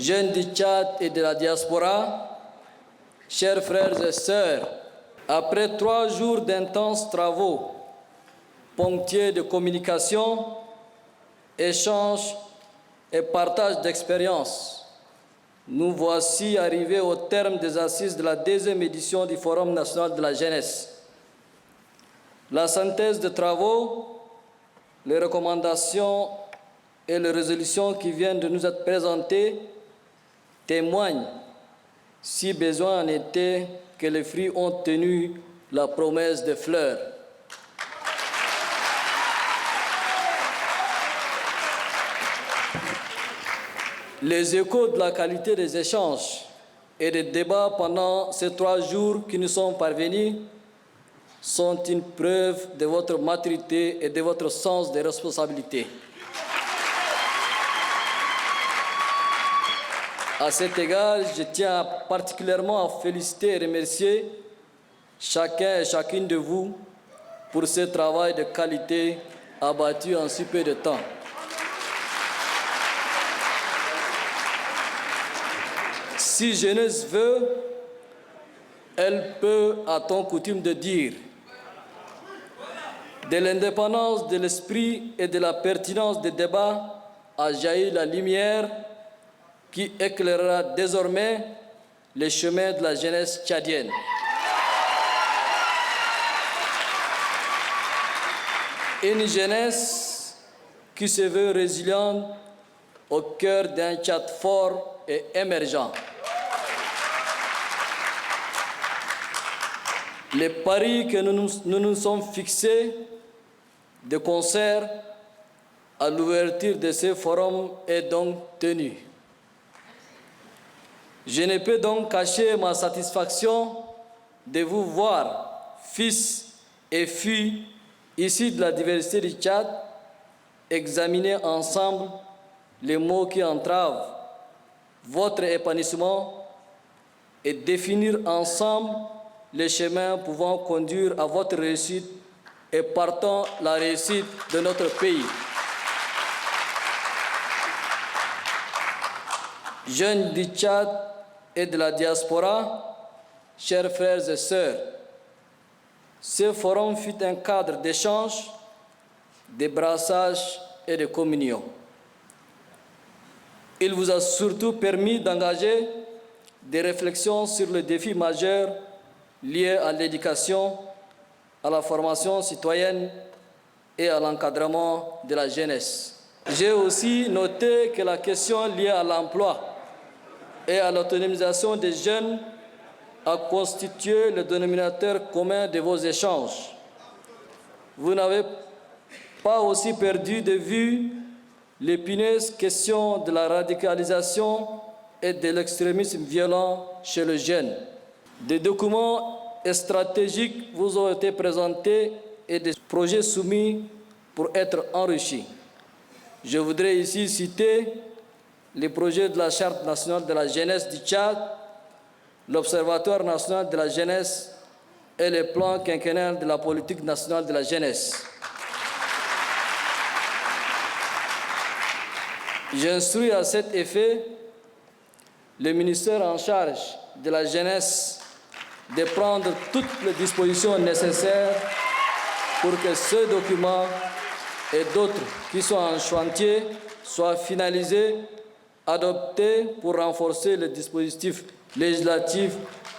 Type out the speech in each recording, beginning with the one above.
jeunes du Tchad et de la diaspora, chers frères et sœurs, après 3 jours d'intenses travaux, ponctués de communication, échanges et partage d'expériences, nous voici arrivés au terme des assises de la 2e édition du Forum national de la jeunesse. La synthèse des travaux, les recommandations et les résolutions qui viennent de nous être présentées témoignent, si besoin en était, que les fruits ont tenu la promesse des fleurs. Les échos de la qualité des échanges et des débats pendant ces 3 jours qui nous sont parvenus sont une preuve de votre maturité et de votre sens des responsabilités. À cet égard, je tiens particulièrement à féliciter et remercier chacun et chacune de vous pour ce travail de qualité abattu en si peu de temps. Si jeunesse veut, elle peut, a-t-on coutume de dire. De l'indépendance de l'esprit et de la pertinence des débats a jailli la lumière qui éclairera désormais les chemins de la jeunesse tchadienne. Une jeunesse qui se veut résiliente au cœur d'un Tchad fort et émergent. Les paris que nous nous sommes fixés de concert à l'ouverture de ce forum est donc tenu. Je ne peux donc cacher ma satisfaction de vous voir, fils et filles issus de la diversité du Tchad, examiner ensemble les mots qui entravent votre épanouissement et définir ensemble les chemins pouvant conduire à votre réussite et partant la réussite de notre pays. Jeunes du Tchad et de la diaspora, chers frères et sœurs, ce forum fut un cadre d'échange, de brassage et de communion. Il vous a surtout permis d'engager des réflexions sur les défis majeurs liés à l'éducation, à la formation citoyenne et à l'encadrement de la jeunesse. J'ai aussi noté que la question liée à l'emploi et à l'autonomisation des jeunes a constitué le dénominateur commun de vos échanges. Vous n'avez pas aussi perdu de vue l'épineuse question de la radicalisation et de l'extrémisme violent chez les jeunes. Des documents stratégiques vous ont été présentés et des projets soumis pour être enrichis. Je voudrais ici citer les projets de la Charte nationale de la jeunesse du Tchad, l'Observatoire national de la jeunesse et le plan quinquennal de la politique nationale de la jeunesse. J'instruis à cet effet le ministère en charge de la jeunesse de prendre toutes les dispositions nécessaires pour que ce document et d'autres qui sont en chantier soient finalisés, adoptés pour renforcer le dispositif législatif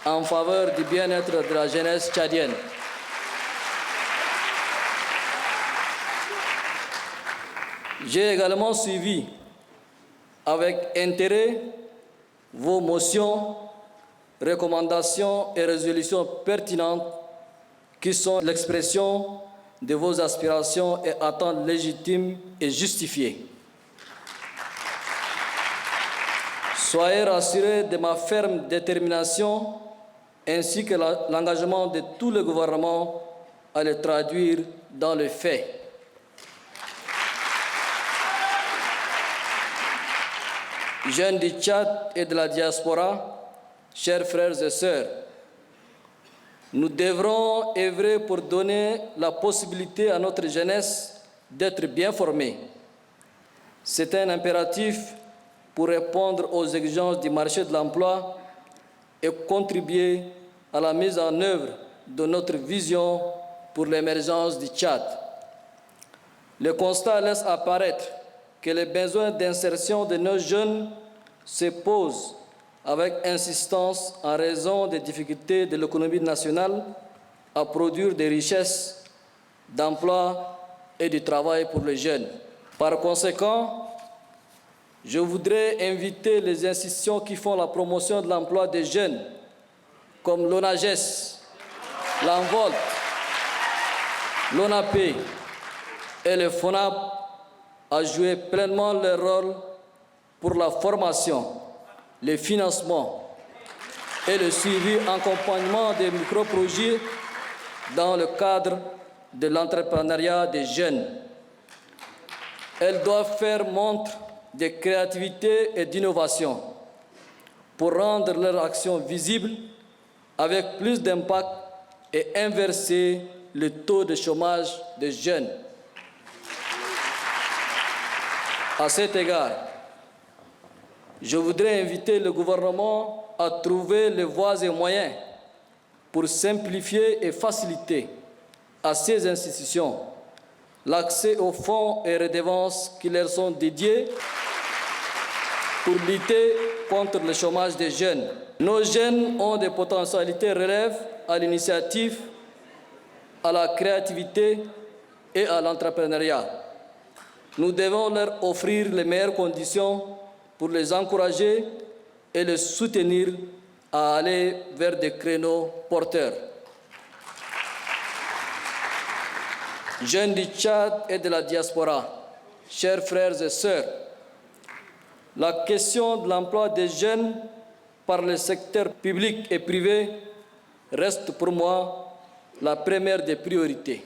en faveur du bien-être de la jeunesse tchadienne. J'ai également suivi avec intérêt vos motions, recommandations et résolutions pertinentes qui sont l'expression de vos aspirations et attentes légitimes et justifiées. Soyez rassurés de ma ferme détermination ainsi que l'engagement de tout le gouvernement à le traduire dans les faits. Jeunes du Tchad et de la diaspora, chers frères et sœurs, nous devrons œuvrer pour donner la possibilité à notre jeunesse d'être bien formée. C'est un impératif pour répondre aux exigences du marché de l'emploi et contribuer à la mise en œuvre de notre vision pour l'émergence du Tchad. Le constat laisse apparaître que les besoins d'insertion de nos jeunes se posent avec insistance en raison des difficultés de l'économie nationale à produire des richesses, d'emplois et du travail pour les jeunes. Par conséquent, je voudrais inviter les institutions qui font la promotion de l'emploi des jeunes, comme l'ONAGES, l'Envolte, l'ONAP et le FONAP, à jouer pleinement leur rôle pour la formation, le financement et le suivi accompagnement des microprojets dans le cadre de l'entrepreneuriat des jeunes. Elles doivent faire montre de créativité et d'innovation pour rendre leur action visible avec plus d'impact et inverser le taux de chômage des jeunes. À cet égard, je voudrais inviter le gouvernement à trouver les voies et moyens pour simplifier et faciliter à ces institutions l'accès aux fonds et redevances qui leur sont dédiés pour lutter contre le chômage des jeunes. Nos jeunes ont des potentialités relèvent à l'initiative, à la créativité et à l'entrepreneuriat. Nous devons leur offrir les meilleures conditions pour les encourager et les soutenir à aller vers des créneaux porteurs. Jeunes du Tchad et de la diaspora, chers frères et sœurs, la question de l'emploi des jeunes par le secteur public et privé reste pour moi la première des priorités.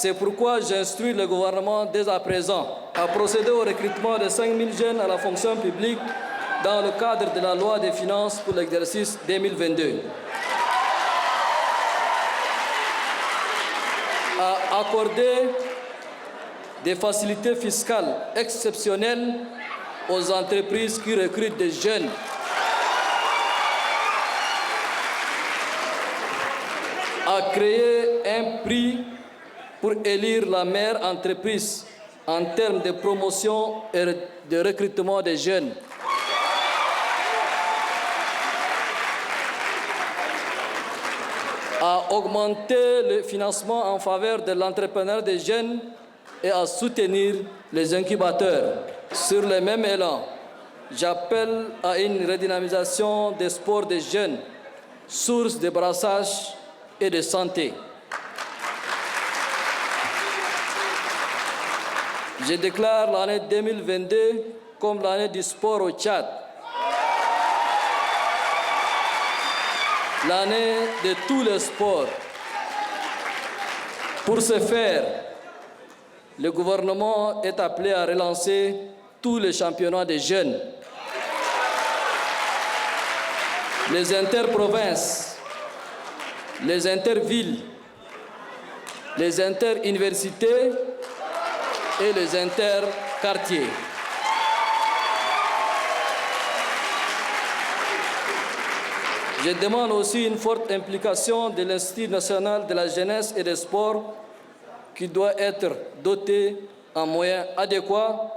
C'est pourquoi j'instruis le gouvernement dès à présent à procéder au recrutement de 5 000 jeunes à la fonction publique dans le cadre de la loi des finances pour l'exercice 2022. À accorder des facilités fiscales exceptionnelles aux entreprises qui recrutent des jeunes. À créer un prix pour élire la meilleure entreprise en termes de promotion et de recrutement des jeunes. À augmenter le financement en faveur de l'entrepreneuriat des jeunes et à soutenir les incubateurs. Sur le même élan, j'appelle à une redynamisation des sports des jeunes, source de brassage et de santé. Je déclare l'année 2022 comme l'année du sport au Tchad. L'année de tous les sports. Pour ce faire, le gouvernement est appelé à relancer tous les championnats des jeunes. Les interprovinces, les intervilles, les interuniversités et les interquartiers. Je demande aussi une forte implication de l'Institut national de la jeunesse et des sports qui doit être doté en moyens adéquats,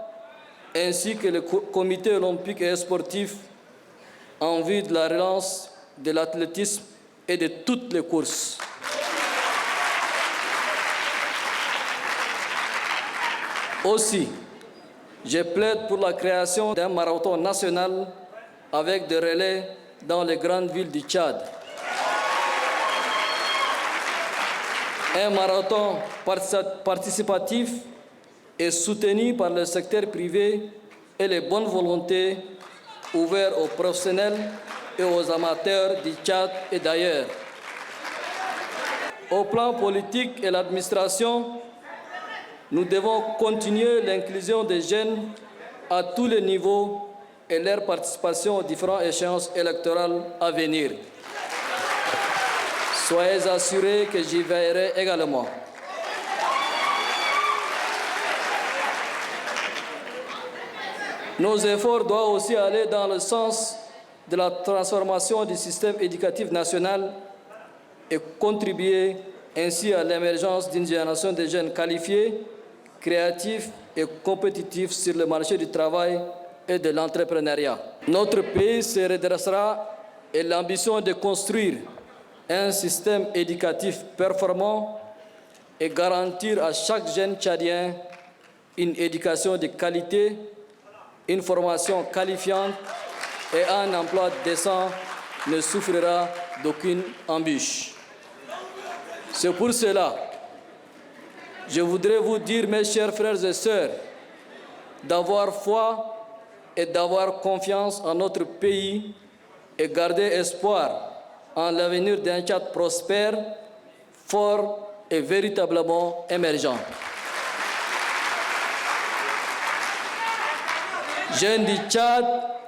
ainsi que le comité olympique et sportif en vue de la relance de l'athlétisme et de toutes les courses. Aussi, je plaide pour la création d'un marathon national avec des relais dans les grandes villes du Tchad. Un marathon participatif et soutenu par le secteur privé et les bonnes volontés, ouvert aux professionnels et aux amateurs du Tchad et d'ailleurs. Au plan politique et l'administration, nous devons continuer l'inclusion des jeunes à tous les niveaux et leur participation aux différentes échéances électorales à venir. Soyez assurés que j'y veillerai également. Nos efforts doivent aussi aller dans le sens de la transformation du système éducatif national et contribuer ainsi à l'émergence d'une génération de jeunes qualifiés, créatifs et compétitifs sur le marché du travail et de l'entrepreneuriat. Notre pays se redressera et l'ambition de construire un système éducatif performant et garantir à chaque jeune Tchadien une éducation de qualité, une formation qualifiante et un emploi décent ne souffrira d'aucune embûche. C'est pour cela que je voudrais vous dire, mes chers frères et sœurs, d'avoir foi et d'avoir confiance en notre pays et garder espoir en l'avenir d'un Tchad prospère, fort et véritablement émergent. Jeunes du Tchad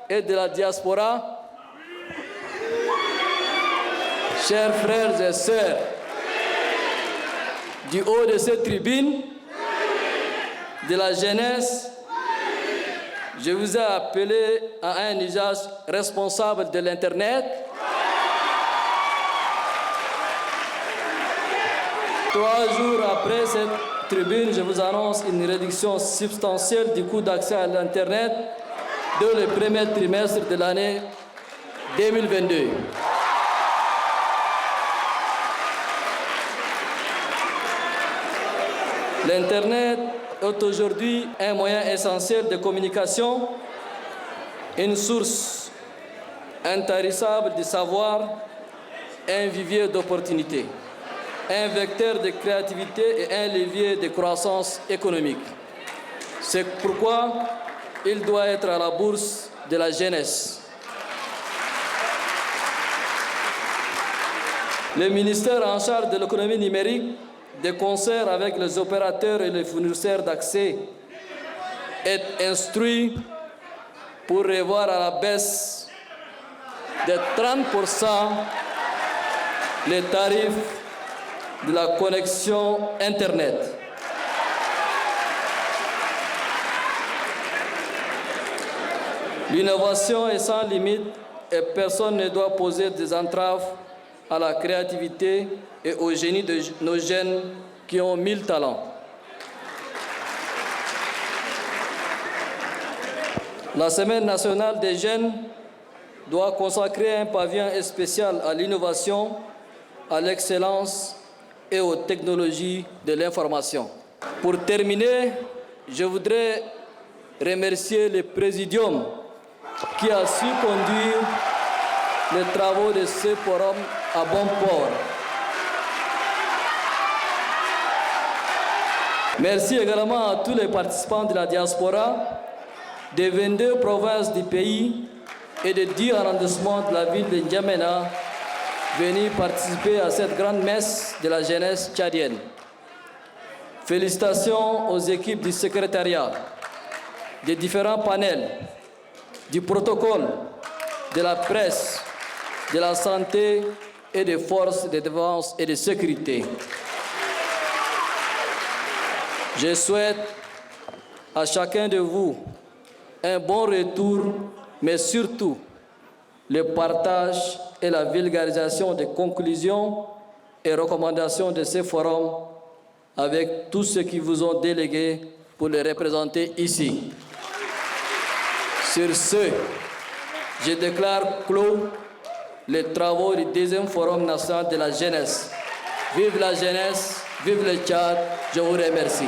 et de la diaspora, chers frères et sœurs, du haut de cette tribune, de la jeunesse, je vous ai appelé à un usage responsable de l'Internet. 3 jours après cette tribune, je vous annonce une réduction substantielle du coût d'accès à l'Internet dès le premier trimestre de l'année 2022. L'Internet est aujourd'hui un moyen essentiel de communication, une source intarissable de savoir, un vivier d'opportunités, un vecteur de créativité et un levier de croissance économique. C'est pourquoi il doit être à la bourse de la jeunesse. Le ministère en charge de l'économie numérique, de concert avec les opérateurs et les fournisseurs d'accès, est instruit pour revoir à la baisse de 30% les tarifs de la connexion Internet. L'innovation est sans limite et personne ne doit poser des entraves à la créativité et au génie de nos jeunes qui ont 1000 talents. La Semaine nationale des jeunes doit consacrer un pavillon spécial à l'innovation, à l'excellence et aux technologies de l'information. Pour terminer, je voudrais remercier le Présidium qui a su conduire les travaux de ce forum à bon port. Merci également à tous les participants de la diaspora des 22 provinces du pays et des 10 arrondissements de la ville de N'Djamena venus participer à cette grande messe de la jeunesse tchadienne. Félicitations aux équipes du secrétariat, des différents panels, du protocole, de la presse, de la santé et des forces de défense et de sécurité. Je souhaite à chacun de vous un bon retour, mais surtout le partage et la vulgarisation des conclusions et recommandations de ces forums avec tous ceux qui vous ont délégué pour les représenter ici. Sur ce, je déclare clos les travaux du 2e Forum national de la jeunesse. Vive la jeunesse, vive le Tchad, je vous remercie.